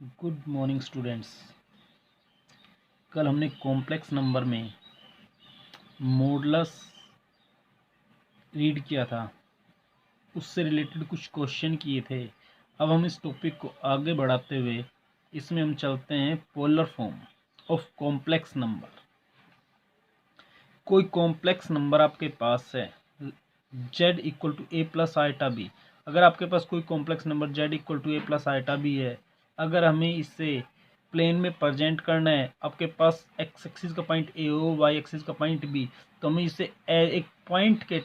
Good morning students. कल हमने complex number में मॉडुलस रीड किया था, उससे रिलेटेड कुछ क्वेश्चन किए थे। अब हम इस टॉपिक को आगे बढ़ाते हुए इसमें हम चलते हैं polar form of complex number. कोई कॉम्प्लेक्स नंबर आपके पास है z equal to A plus iota B. अगर आपके पास कोई complex number z equal to A plus iota B है, अगर हमें इसे प्लेन में प्रेजेंट करना है, आपके पास एक्स एक्सिस का पॉइंट ए हो, वाई एक्सिस का पॉइंट बी, तो हमें इसे एक पॉइंट के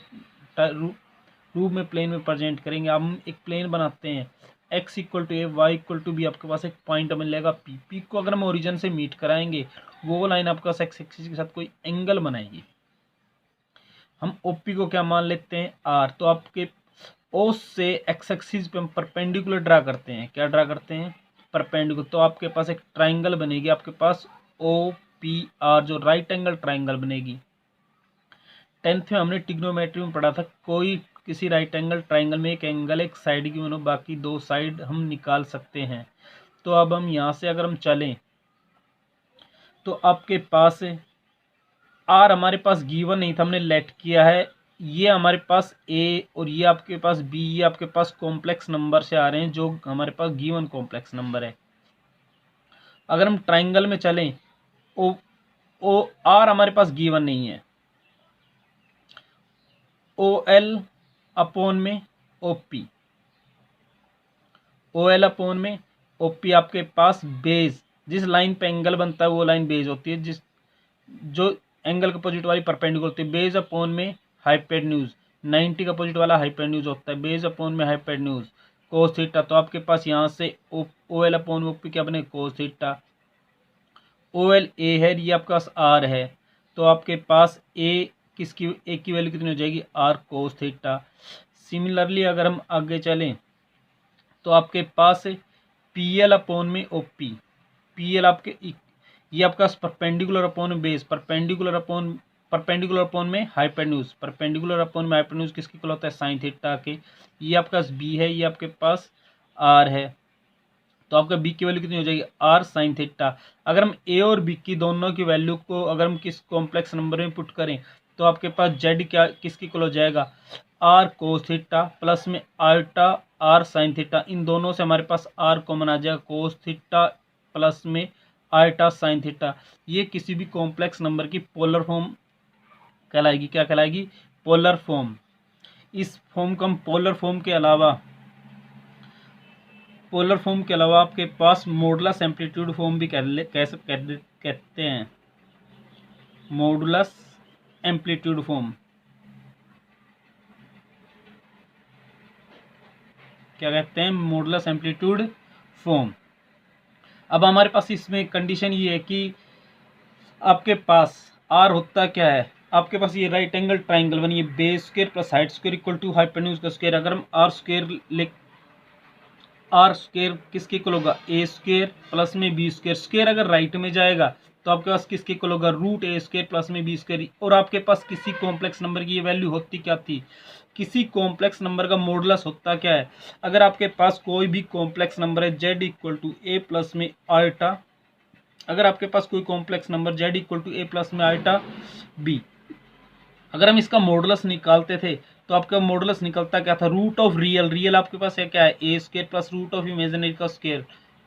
रूप में प्लेन में प्रेजेंट करेंगे। हम एक प्लेन बनाते हैं, x equal to A, Y equal to B, आपके पास एक पॉइंट मिलेगा पी। पी को अगर हम ओरिजिन से मीट कराएंगे, वो लाइन आपके पास एक्स एक्सिस के साथ कोई एंगल बनाएगी। हम ओपी को क्या मान लेते हैं, आर। तो आपके ओ से एक्स एक्सिस पे हम परपेंडिकुलर ड्रा करते हैं। क्या ड्रा करते हैं? परपेंडिकुलर। तो आपके पास एक ट्राइंगल बनेगी, आपके पास ओ पी आर, जो राइट एंगल ट्राइंगल बनेगी। 10th में हमने ट्रिग्नोमेट्री में पढ़ा था, कोई किसी राइट एंगल ट्राइंगल में एक एंगल एक साइड की बनो, बाकी दो साइड हम निकाल सकते हैं। तो अब हम यहाँ से अगर हम चलें तो आपके पास आर हमारे पास गिवन नहीं था, हमने लेट किया है। ये हमारे पास ए और ये आपके पास बी, ये आपके पास कॉम्प्लेक्स नंबर से आ रहे हैं, जो हमारे पास गिवन कॉम्प्लेक्स नंबर है। अगर हम ट्राइंगल में चलें, ओ आर हमारे पास गिवन नहीं है, ओ एल अपॉन में O P, O L upon में ओ पी आपके पास बेस, जिस लाइन पे एंगल बनता है वो लाइन बेस होती है, जिस जो एंगल के अपोजिट वाली परपेंडिकुलर होती है। बेस अपॉन में हाइपोटेन्यूज, 90 का अपोजिट वाला हाइपोटेन्यूज होता है। बेस अपॉन में हाइपोटेन्यूज कोस थीटा। तो आपके पास यहाँ से O L upon O P क्या बने, cos theta. O L A है, ये आपके पास आर है, तो आपके पास ए की वैल्यू कितनी हो जाएगी, आर कोस थीटा। सिमिलरली अगर हम आगे चलें तो आपके पास पी एल अपॉन में ओ पी, पी एल आपके ये आपका perpendicular upon base, perpendicular upon में हाइपोटेन्यूज, परपेंडिकुलर अपॉन में हाइपोटेन्यूज किसके इक्वल होता है, साइन थीटा के। ये आपके पास बी है, ये आपके पास आर है, तो आपका बी की वैल्यू कितनी हो जाएगी, आर साइन थीटा। अगर हम ए और बी की दोनों की वैल्यू को अगर हम किस कॉम्प्लेक्स नंबर में पुट करें, तो आपके पास जेड क्या किसकी इक्वल हो जाएगा, आर कोस थीटा प्लस में आल्टा आर साइन थीटा। इन दोनों से हमारे पास आर कॉमन आ जाएगा, कोस थीटा प्लस में आल्टा साइन थीटा। ये किसी भी कॉम्प्लेक्स नंबर की पोलर फॉर्म कहलाएगी। क्या कहलाएगी, पोलर फॉर्म। इस फॉर्म को हम पोलर फॉर्म के अलावा आपके पास मॉडुलस एम्पलीट्यूड फॉर्म भी कहते हैं। मॉडुलस एम्पलीट्यूड फॉर्म क्या कहते हैं, मॉडुलस एम्पलीट्यूड फॉर्म। अब हमारे पास इसमें कंडीशन ये है कि आपके पास आर होता क्या है, आपके पास ये राइट एंगल ट्राइंगल बनी, base square plus height square equal to hypotenuse का स्क्वायर। अगर हम आर स्क्वायर किसके इक्वल होगा, ए स्क्वायर प्लस में बी स्क्वायर। स्क्वायर अगर राइट में जाएगा तो आपके पास किसके इक्वल होगा, रूट ए स्क्वायर प्लस में बी स्क्वायर। और आपके पास किसी कॉम्प्लेक्स नंबर की ये वैल्यू होती क्या थी, किसी कॉम्प्लेक्स नंबर का मॉडुलस होता क्या है। अगर आपके पास कोई भी कॉम्प्लेक्स नंबर है Z equal to A plus में आल्टा, अगर आपके पास कोई complex number Z equal to A plus में आल्टा बी, अगर हम इसका मॉडुलस निकालते थे तो आपका मॉडुलस निकलता क्या था, रूट ऑफ रियल। रियल आपके पास है क्या है, A square plus root of imaginary का स्क्वायर,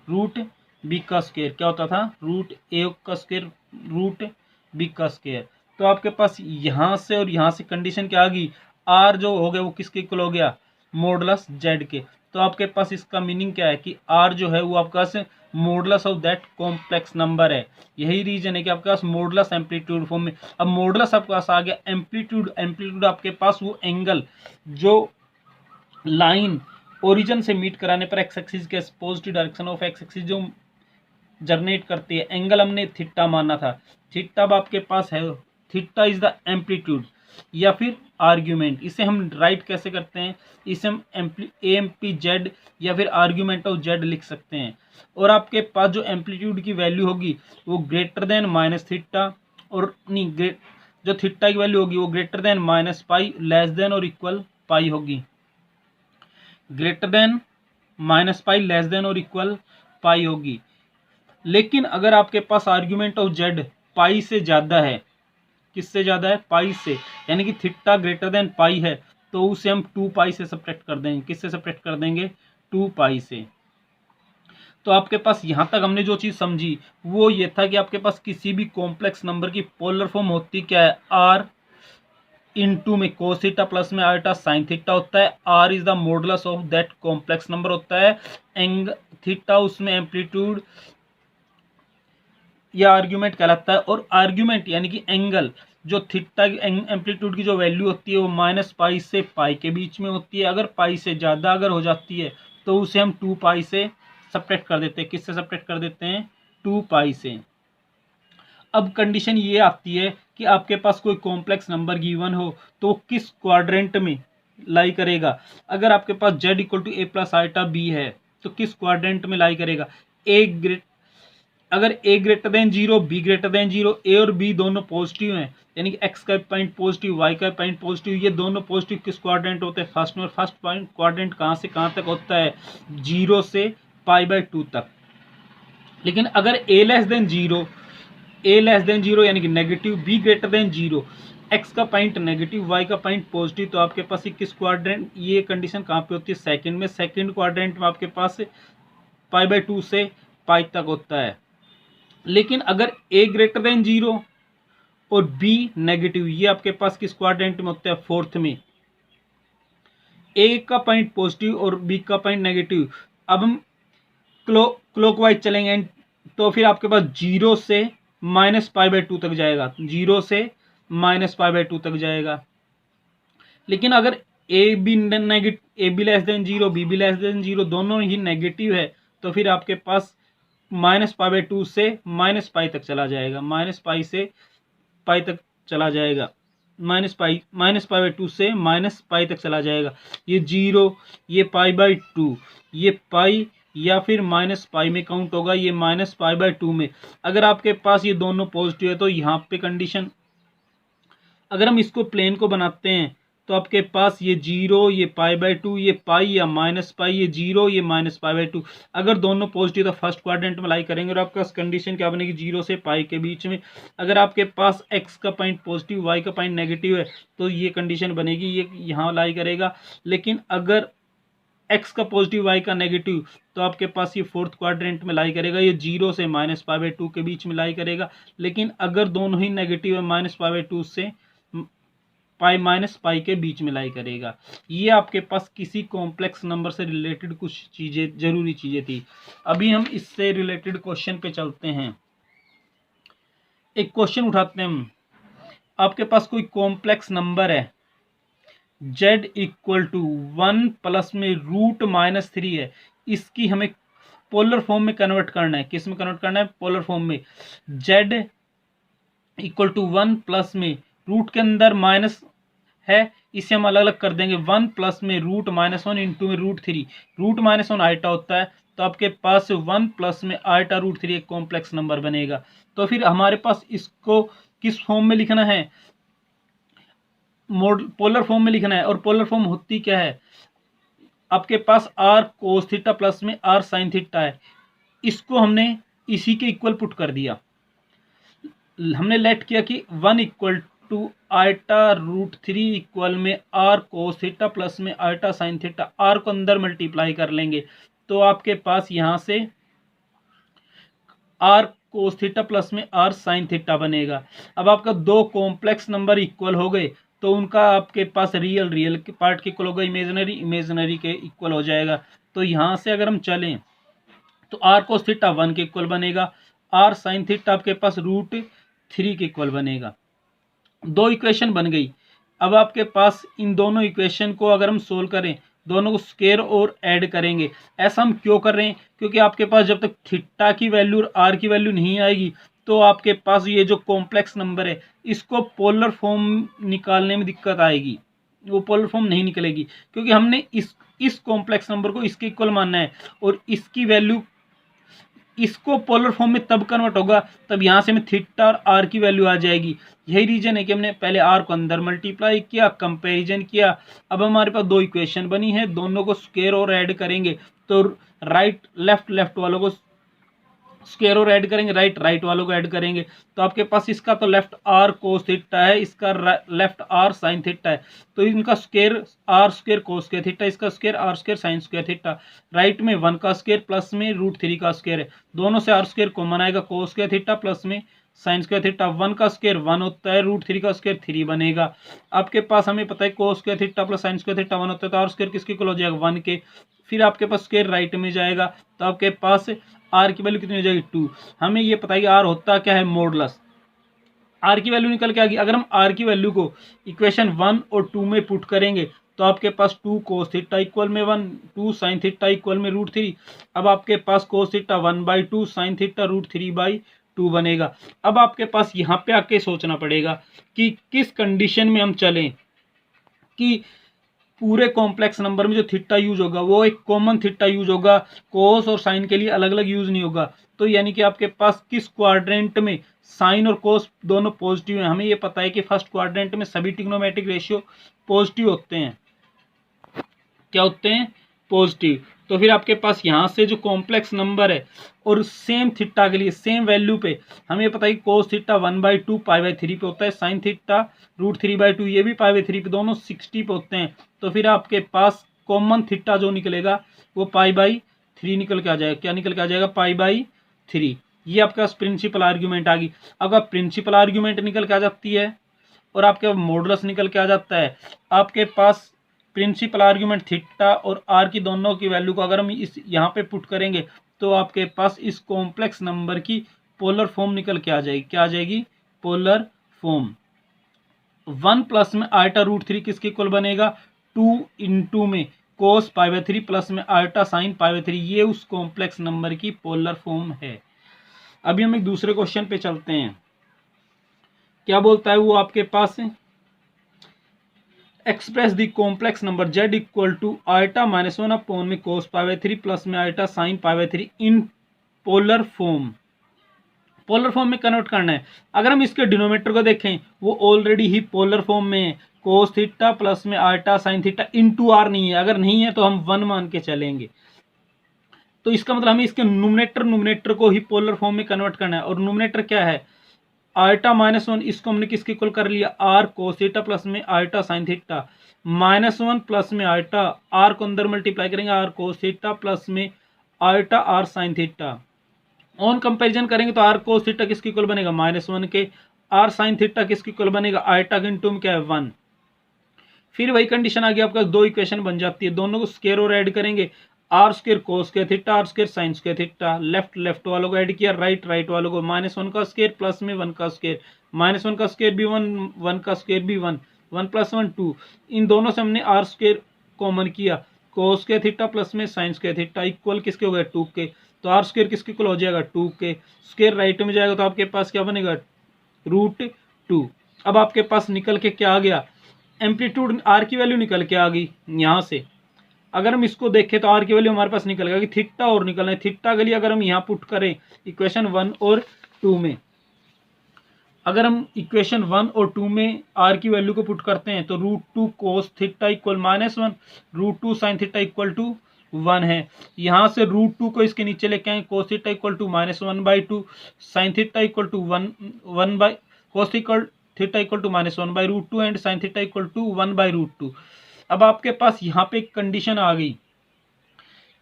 रूट बी का स्क्वायर। क्या होता था, रूट ए का स्क्वायर रूट बी का स्क्वायर। तो आपके पास यहाँ से और यहाँ से कंडीशन क्या आ गई, आर जो हो गया वो किसके इक्वल हो गया, मॉडुलस जेड के। तो आपके पास इसका मीनिंग क्या है कि आर जो है वो आपके पास modulus of that complex number है। यही रीजन है कि आपके पास मॉडुलस एम्पलीट्यूड फॉर्म में। अब मॉडुलस आपके पास आ गया, एम्पलीट्यूड, एम्पलीट्यूड आपके पास वो एंगल जो लाइन ओरिजिन से मीट कराने पर एक्स एक्सिस के positive direction of x axis जो जनरेट करती है, एंगल हमने थीटा माना था। थीटा अब आपके पास है, थीटा इज द एम्पलीट्यूड या फिर आर्ग्यूमेंट। इसे हम राइट कैसे करते हैं, इसे हम एम पी जेड या फिर आर्ग्यूमेंट ऑफ जेड लिख सकते हैं। और आपके पास जो एम्पलीट्यूड की वैल्यू होगी वो ग्रेटर देन माइनस थीटा, और नहीं जो थीटा की वैल्यू होगी वो greater than minus pi, less than और इक्वल पाई होगी। Greater than minus pi, less than और इक्वल पाई होगी। लेकिन अगर आपके पास आर्ग्यूमेंट ऑफ जेड पाई से ज़्यादा है, किससे ज़्यादा है? पाई से, यानी कि थीटा ग्रेटर देन पाई है, तो उसे हम 2 पाई से सब्ट्रैक्ट कर देंगे। किससे सब्ट्रैक्ट कर देंगे? 2 पाई से। तो आपके पास यहाँ तक हमने जो चीज़ समझी वो ये था कि आपके पास किसी भी कॉम्प्लेक्स नंबर की पोलर फॉर्म होती क्या है? आर इनटू में कोस थीटा प्लस में आल्टा साइन थीटा होता है। R is the modulus of that complex number होता है। एंग थीटा उसमें एम्पलीट्यूड या आर्ग्यूमेंट कहलाता है। और आर्ग्यूमेंट यानी कि एंगल, जो थीटा की एम्पलीट्यूड की जो वैल्यू होती है वो माइनस पाई से पाई के बीच में होती है। अगर पाई से ज़्यादा अगर हो जाती है तो उसे हम 2 पाई से सब्ट्रैक्ट कर देते हैं। किससे सब्ट्रैक्ट कर देते हैं? 2 पाई से। अब कंडीशन ये आती है कि आपके पास कोई कॉम्प्लेक्स नंबर गिवन हो तो किस क्वाड्रेंट में लाई करेगा। अगर आपके पास z equal to A plus iota B है तो किस क्वाड्रेंट में लाई करेगा? अगर a greater than 0, b greater than 0, a और b दोनों पॉजिटिव हैं, यानी कि x का पॉइंट पॉजिटिव, y का पॉइंट पॉजिटिव, ये दोनों पॉजिटिव किस क्वाड्रेंट होते हैं? फर्स्ट में। और फर्स्ट पॉइंट क्वाड्रेंट कहाँ से कहाँ तक होता है? 0 से π/2 तक। लेकिन अगर a लेस देन 0, यानी कि negative, b greater than 0, x का पॉइंट नेगेटिव, y का पॉइंट पॉजिटिव, तो आपके पास किस क्वाड्रेंट, ये कंडीशन कहाँ पे होती है? सेकंड में। सेकंड क्वाड्रेंट में आपके पास π/2 से पाई तक होता है। लेकिन अगर a ग्रेटर देन 0 और b नेगेटिव, ये आपके पास किस क्वाड्रेंट में होता है? फोर्थ में। a का पॉइंट पॉजिटिव और b का पॉइंट नेगेटिव। अब हम क्लॉकवाइज चलेंगे तो फिर आपके पास 0 से -π/2 तक जाएगा। 0 से -π/2 तक जाएगा। लेकिन अगर a b less than 0, b भी लेस देन 0, दोनों ही नेगेटिव है, तो फिर आपके पास -π/2 से -π तक चला जाएगा। -π से π तक चला जाएगा। -π/2 से -π तक चला जाएगा। ये 0, ये π/2, ये पाई या फिर -π में काउंट होगा, ये -π/2 में। अगर आपके पास ये दोनों पॉजिटिव है तो यहाँ पे कंडीशन, अगर हम इसको प्लेन को बनाते हैं तो आपके पास ये 0, ये π/2, ये पाई या -π, ये 0, ये -π/2। अगर दोनों पॉजिटिव तो फर्स्ट क्वाड्रेंट में लाई करेंगे और आपका कंडीशन क्या बनेगी? 0 से π के बीच में। अगर आपके पास x का पॉइंट पॉजिटिव, y का पॉइंट नेगेटिव है तो ये कंडीशन बनेगी, ये यहाँ लाई करेगा। लेकिन अगर x का पॉजिटिव, y का नेगेटिव, तो आपके पास ये फोर्थ क्वाड्रेंट में लाई करेगा, ये 0 से -π/2 के बीच में लाई करेगा। लेकिन अगर दोनों ही नेगेटिव है, -π/2 से π के बीच में लाई करेगा। ये आपके पास किसी कॉम्प्लेक्स नंबर से रिलेटेड कुछ चीज़ें, जरूरी चीज़ें थी। अभी हम इससे रिलेटेड क्वेश्चन पे चलते हैं। एक क्वेश्चन उठाते हैं हम। आपके पास कोई कॉम्प्लेक्स नंबर है, z इक्वल टू 1 प्लस में √-3 है। इसकी हमें पोलर फॉर्म में कन्वर्ट करना है। किस में कन्वर्ट करना है? पोलर फॉर्म में। z इक्वल टू 1 प्लस में रूट के अंदर माइनस है, इसे हम अलग अलग कर देंगे। 1 प्लस में √-1 इंटू में √3, √-1 आइटा होता है, तो आपके पास 1 प्लस में आइटा √3 एक कॉम्प्लेक्स नंबर बनेगा। तो फिर हमारे पास इसको किस फॉर्म में लिखना है? पोलर फॉर्म में लिखना है। और पोलर फॉर्म होती क्या है? आपके पास r cos थीटा प्लस में r sin थीटा है, इसको हमने इसी के इक्वल पुट कर दिया। हमने लेट किया कि 1 इक्वल टू आइटा √3 इक्वल में r cos थीटा प्लस में आइटा sin थीटा, r को अंदर मल्टीप्लाई कर लेंगे तो आपके पास यहाँ से r cos थीटा प्लस में r sin थीटा बनेगा। अब आपका दो कॉम्प्लेक्स नंबर इक्वल हो गए तो उनका आपके पास रियल के पार्ट के इक्वल होगा, इमेजिनरी के इक्वल हो जाएगा। तो यहाँ से अगर हम चलें तो r cos थीटा 1 के इक्वल बनेगा, r sin थीटा आपके पास √3 के इक्वल बनेगा। दो इक्वेशन बन गई। अब आपके पास इन दोनों इक्वेशन को अगर हम सोल्व करें, दोनों को स्क्वायर और ऐड करेंगे। ऐसा हम क्यों कर रहे हैं? क्योंकि आपके पास जब तक थीटा की वैल्यू और आर की वैल्यू नहीं आएगी तो आपके पास ये जो कॉम्प्लेक्स नंबर है इसको पोलर फॉर्म निकालने में दिक्कत आएगी, वो पोलर फॉर्म नहीं निकलेगी। क्योंकि हमने इस कॉम्प्लेक्स नंबर को इसके इक्वल मानना है और इसकी वैल्यू, इसको पोलर फॉर्म में तब कन्वर्ट होगा तब यहाँ से हमें थीटा और आर की वैल्यू आ जाएगी। यही रीजन है कि हमने पहले आर को अंदर मल्टीप्लाई किया, कंपैरिजन किया। अब हमारे पास दो इक्वेशन बनी है, दोनों को स्क्वायर और ऐड करेंगे तो राइट लेफ्ट वालों को स्क्वायर और ऐड करेंगे, राइट राइट वालों को ऐड करेंगे, तो आपके पास इसका तो लेफ्ट आर कोस थीटा है, इसका लेफ्ट आर साइन थीटा है, तो इनका square R square cos square theta, इसका square R square sine square theta, right में 1 का स्क्वायर प्लस में √3 का स्क्वायर है, दोनों से आर स्क्वायर कॉमन आएगा, कोस स्क्वायर थीटा प्लस में साइन स्क्वायर थीटा, 1 का स्क्वायर 1 होता है, √3 का स्क्वायर 3 बनेगा। आपके पास हमें पता है कोस square theta plus sign square theta 1 होता है, तो आर स्क्वायर किसके इक्वल हो जाएगा 1 के, फिर आपके पास स्क्वायर राइट में जाएगा, तो आपके पास आर की वैल्यू कितनी हो जाएगी 2। हमें ये पता है कि आर होता क्या है मॉडुलस, आर की वैल्यू निकल के आ गई। अगर हम आर की वैल्यू को इक्वेशन 1 और 2 में पुट करेंगे तो आपके पास 2 कोस थीटा इक्वल में 1, 2 साइन थीटा इक्वल में √3, अब आपके पास कोस थीटा 1/2 साइन थीटा √3/2 बनेगा। अब आपके पास यहाँ पे आके सोचना पड़ेगा कि किस कंडीशन में हम चलें कि पूरे कॉम्प्लेक्स नंबर में जो थीटा यूज होगा वो एक कॉमन थीटा यूज होगा, कोस और साइन के लिए अलग अलग यूज नहीं होगा। तो यानी कि आपके पास किस क्वाड्रेंट में साइन और कोस दोनों पॉजिटिव हैं, हमें ये पता है कि फर्स्ट क्वाड्रेंट में सभी ट्रिग्नोमेट्रिक रेशियो पॉजिटिव होते हैं। क्या होते हैं? पॉजिटिव। तो फिर आपके पास यहाँ से जो कॉम्प्लेक्स नंबर है और सेम थीटा के लिए सेम वैल्यू पे हमें पता है कि कोस थीटा 1/2 π/3 पे होता है, साइन थीटा √3/2 ये भी π/3 पे, दोनों 60 पे होते हैं। तो फिर आपके पास कॉमन थीटा जो निकलेगा वो π/3 निकल के आ जाएगा। क्या निकल के आ जाएगा? π/3। ये आपके पास प्रिंसिपल आर्ग्यूमेंट आ गई। अगर प्रिंसिपल आर्ग्यूमेंट निकल के आ जाती है और आपके मॉडुलस निकल के आ जाता है, आपके पास प्रिंसिपल आर्ग्यूमेंट थीटा और आर की दोनों की वैल्यू को अगर हम इस यहाँ पे पुट करेंगे तो आपके पास इस कॉम्प्लेक्स नंबर की पोलर फॉर्म निकल के आ जाएगी। क्या आ जाएगी? Polar form. 1 प्लस में आल्टा √3 किसके इक्वल बनेगा? 2 इंटू में कोस π/3 प्लस में आल्टा साइन π/3, ये उस कॉम्प्लेक्स नंबर की पोलर फॉर्म है। अभी हम एक दूसरे क्वेश्चन पे चलते हैं। क्या बोलता है वो आपके पास? Express the complex number z equal to आल्टा -1 अपॉन में कोस π/3 प्लस में आल्टा sine π/3 in polar form. Polar form में कन्वर्ट करना है। अगर हम इसके डिनोमिनेटर को देखें वो ऑलरेडी ही पोलर फॉर्म में है, कोस थीटा प्लस में आल्टा साइन थीटा इंटू आर नहीं है, अगर नहीं है तो हम 1 मान के चलेंगे। तो इसका मतलब हमें इसके न्यूमरेटर को ही पोलर फॉर्म में कन्वर्ट करना है, और न्यूमरेटर क्या है? आल्टा -1, इसको हमने किसके इक्वल कर लिया? आर कोस थीटा प्लस में आल्टा साइन थीटा, -1 प्लस में आल्टा, आर को अंदर मल्टीप्लाई करेंगे आर कोस थीटा प्लस में आल्टा R sine theta. On comparison करेंगे तो आर कोस थीटा किसके इक्वल बनेगा? -1 के, आर साइन थीटा किसके इक्वल बनेगा? आल्टा के इंटू में क्या है? 1। फिर वही कंडीशन आ गई, आपका दो इक्वेशन बन जाती है, दोनों को स्क्वायर और ऐड करेंगे, R square cos square theta, R square sine square theta, left वालों को ऐड किया, राइट वालों को, -1 का स्क्वायर प्लस में 1 का स्क्वायर, -1 का स्क्वायर भी 1, 1 का स्क्वायर भी 1, 1 + 1 2, इन दोनों से हमने आर स्क्वायर कॉमन किया, कोस स्क्वायर थीटा प्लस में साइन स्क्वायर थीटा इक्वल किसके हो गए? 2 के। तो आर स्क्वायर किसके इक्वल हो जाएगा? 2 के। स्क्वायर राइट में जाएगा तो आपके पास क्या बनेगा? √2। अब आपके पास निकल के क्या आ गया? एम्पलीट्यूड आर की वैल्यू निकल के आ गई यहाँ से। अगर हम इसको देखें तो आर की वैल्यू हमारे पास निकल गया कि थीटा और निकलना है, थीटा के लिए अगर हम यहाँ पुट करें इक्वेशन 1 और 2 में, अगर हम इक्वेशन 1 और 2 में आर की वैल्यू को पुट करते हैं तो √2 cos theta equal -1, √2 sine theta equal to 1 है। यहाँ से √2 को इसके नीचे लेके आए, cos theta equal to -1/2, sine theta equal to 1 by, cos theta equal to -1/√2 and sine theta equal to 1/√2। अब आपके पास यहाँ पे एक कंडीशन आ गई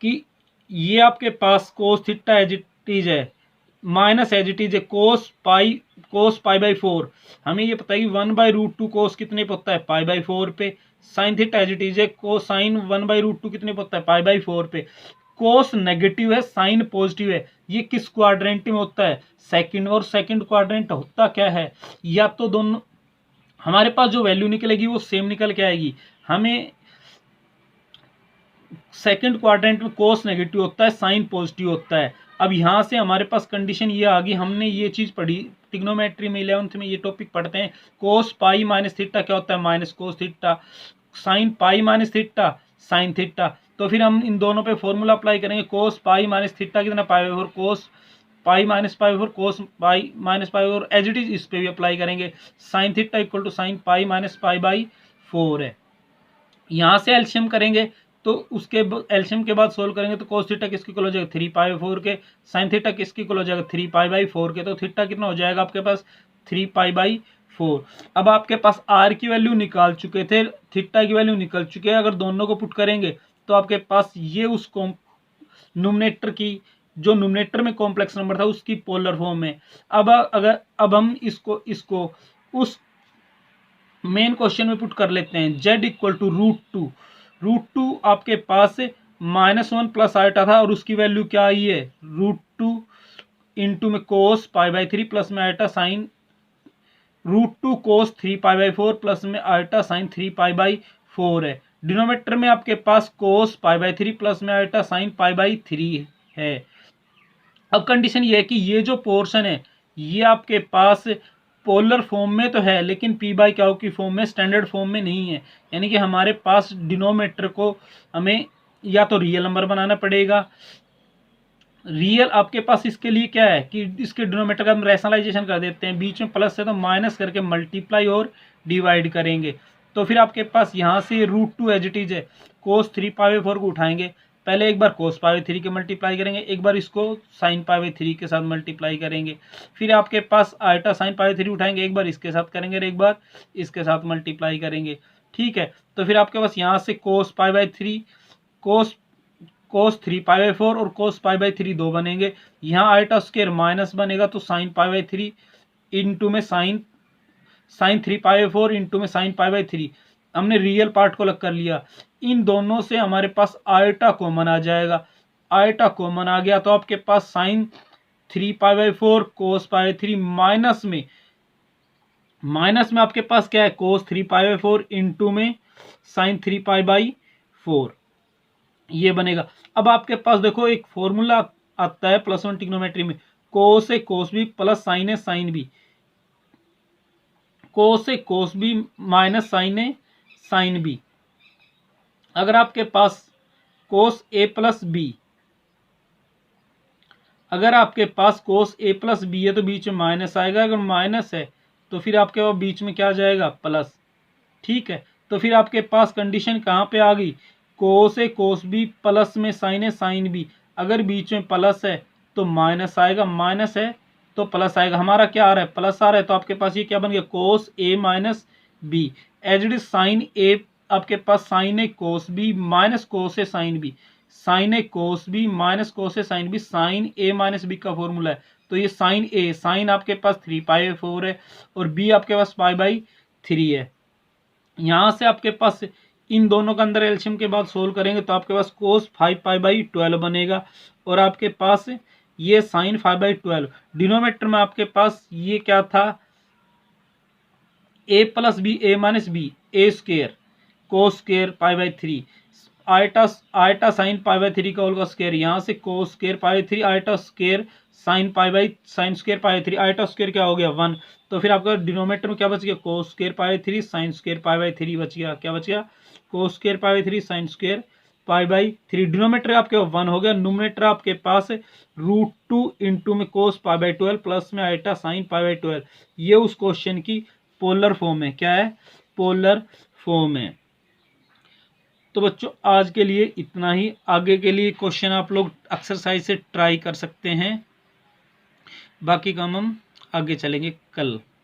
कि ये आपके पास cos theta as it is है, माइनस एज इट इज है कोस π/4। हमें ये पता है कि 1/√2 कोस कितने पे होता है? π/4 पे। Sine theta as it is है, कोस साइन 1/√2 कितने पे होता है? π/4 पे। कोस नेगेटिव है, साइन पॉजिटिव है, ये किस क्वाड्रेंट में होता है? सेकंड। और सेकंड क्वाड्रेंट होता क्या है? या तो दोनों हमारे पास जो वैल्यू निकलेगी वो सेम निकल के आएगी। हमें सेकंड क्वाड्रेंट में कोस नेगेटिव होता है, साइन पॉजिटिव होता है। अब यहाँ से हमारे पास कंडीशन ये आ गई, हमने ये चीज़ पढ़ी ट्रिग्नोमेट्री में 11th में, ये टॉपिक पढ़ते हैं। कोस पाई माइनस थीटा क्या होता है? Minus cos theta. Sign pi minus theta sine theta. तो फिर हम इन दोनों पे फॉर्मूला अप्लाई करेंगे, कोस पाई माइनस थीटा कितना? π/4, cos pi minus π/4, cos pi minus π/4 as it is इस पे भी अप्लाई करेंगे। Sine theta equal to sine pi minus π/4 है। यहाँ से एलसीएम करेंगे तो उसके एल्शियम के बाद सोल्व करेंगे तो कोस थीटा किसकी इक्वल हो जाएगा 3π/4 के, साइन थीटा किसकी इक्वल हो जाएगा 3π/4 के, तो थीटा कितना हो जाएगा आपके पास 3π/4। अब आपके पास आर की वैल्यू निकाल चुके थे, थीटा की वैल्यू निकल चुके हैं, अगर दोनों को पुट करेंगे तो आपके पास ये उस न्यूमरेटर की, जो न्यूमरेटर में कॉम्प्लेक्स नंबर था उसकी पोलर फॉर्म में। अब हम इसको उस मेन क्वेश्चन में पुट कर लेते हैं। z इक्वल टू √2 आपके पास -1 प्लस आइटा था और उसकी वैल्यू क्या आई है √2 इंटू में कोस π/3 प्लस में आइटा साइन √2 कोस 3π/4 प्लस में आइटा साइन 3π/4 है। डिनोमिनेटर में आपके पास कोस π/3 प्लस में आइटा साइन π/3 है। अब कंडीशन ये है कि ये जो पोर्शन है ये आपके पास पोलर फॉर्म में तो है लेकिन p/q की फॉर्म में, स्टैंडर्ड फॉर्म में नहीं है। यानी कि हमारे पास डिनोमिनेटर को हमें या तो रियल नंबर बनाना पड़ेगा। रियल आपके पास इसके लिए क्या है कि इसके डिनोमिनेटर का हम रैशनलाइजेशन कर देते हैं, बीच में प्लस है तो माइनस करके मल्टीप्लाई और डिवाइड करेंगे। तो फिर आपके पास यहाँ से √2 एज इट इज है, कोस 3π/4 को उठाएंगे, पहले एक बार कोस π/3 के मल्टीप्लाई करेंगे, एक बार इसको साइन π/3 के साथ मल्टीप्लाई करेंगे, फिर आपके पास आइटा साइन π/3 उठाएंगे, एक बार इसके साथ करेंगे और एक बार इसके साथ मल्टीप्लाई करेंगे। ठीक है, तो फिर आपके पास यहाँ से कोस π/3 कोस 3π/4 और कोस π/3 दो बनेंगे। यहाँ आइटा स्क्वायर माइनस बनेगा तो साइन π/3 इंटू में साइन 3π/4 इंटू में साइन π/3। हमने रियल पार्ट को अलग कर लिया। इन दोनों से हमारे पास आइटा कॉमन आ जाएगा, आइटा कॉमन आ गया तो आपके पास साइन 3π/4 कोस π/3 माइनस में आपके पास क्या है कोस 3π/4 इंटू में साइन 3π/4 ये बनेगा। अब आपके पास देखो एक फॉर्मूला आता है +1 ट्रिग्नोमेट्री में, कोस ए कोस बी प्लस साइन ए साइन बी, कोस ए कोस बी माइनस साइन ए साइन बी। अगर आपके पास कोस ए प्लस बी, अगर आपके पास कोस ए प्लस बी है तो बीच में माइनस आएगा, अगर माइनस है तो फिर आपके पास बीच में क्या आ जाएगा प्लस। ठीक है, तो फिर आपके पास कंडीशन कहाँ पे आ गई, कोस ए कोस बी प्लस में साइन ए साइन बी, अगर बीच में प्लस है तो माइनस आएगा, माइनस है तो प्लस आएगा। हमारा क्या आ रहा है प्लस आ रहा है, तो आपके पास ये क्या बन गया cos A minus B as it is sine A, आपके पास sine A cos B minus cos A sine B, sine A cos B minus cos A sine B, sine A minus B का formula है। तो ये sign ए, sign आपके पास 3π/4 है और B आपके पास π/3 है। यहाँ से आपके पास इन दोनों का अंदर एल्शियम के बाद सोल्व करेंगे तो आपके पास कोस 5π/12 बनेगा और आपके पास ये साइन 5/12। डिनोमिनेटर में आपके पास ये क्या था a plus B A minus B A square cos square π/3, iota sine π/3 का होल का स्क्वायर, यहाँ से cos square π/3 iota square sine sine square π/3, iota square क्या हो गया 1। तो फिर आपका डिनोमिनेटर में क्या बच गया कोस स्क्वायर π/3 साइन स्क्वायर π/3 बच गया, क्या बच गया cos square π/3 sine square π/3। Denominator आपके 1 हो गया, न्यूमरेटर आपके पास √2 इंटू में कोस π/12 प्लस में आइटा साइन π/12। ये उस क्वेश्चन की पोलर फॉर्म है, क्या है पोलर फॉर्म है। तो बच्चों आज के लिए इतना ही, आगे के लिए क्वेश्चन आप लोग एक्सरसाइज से ट्राई कर सकते हैं, बाकी काम हम आगे चलेंगे कल।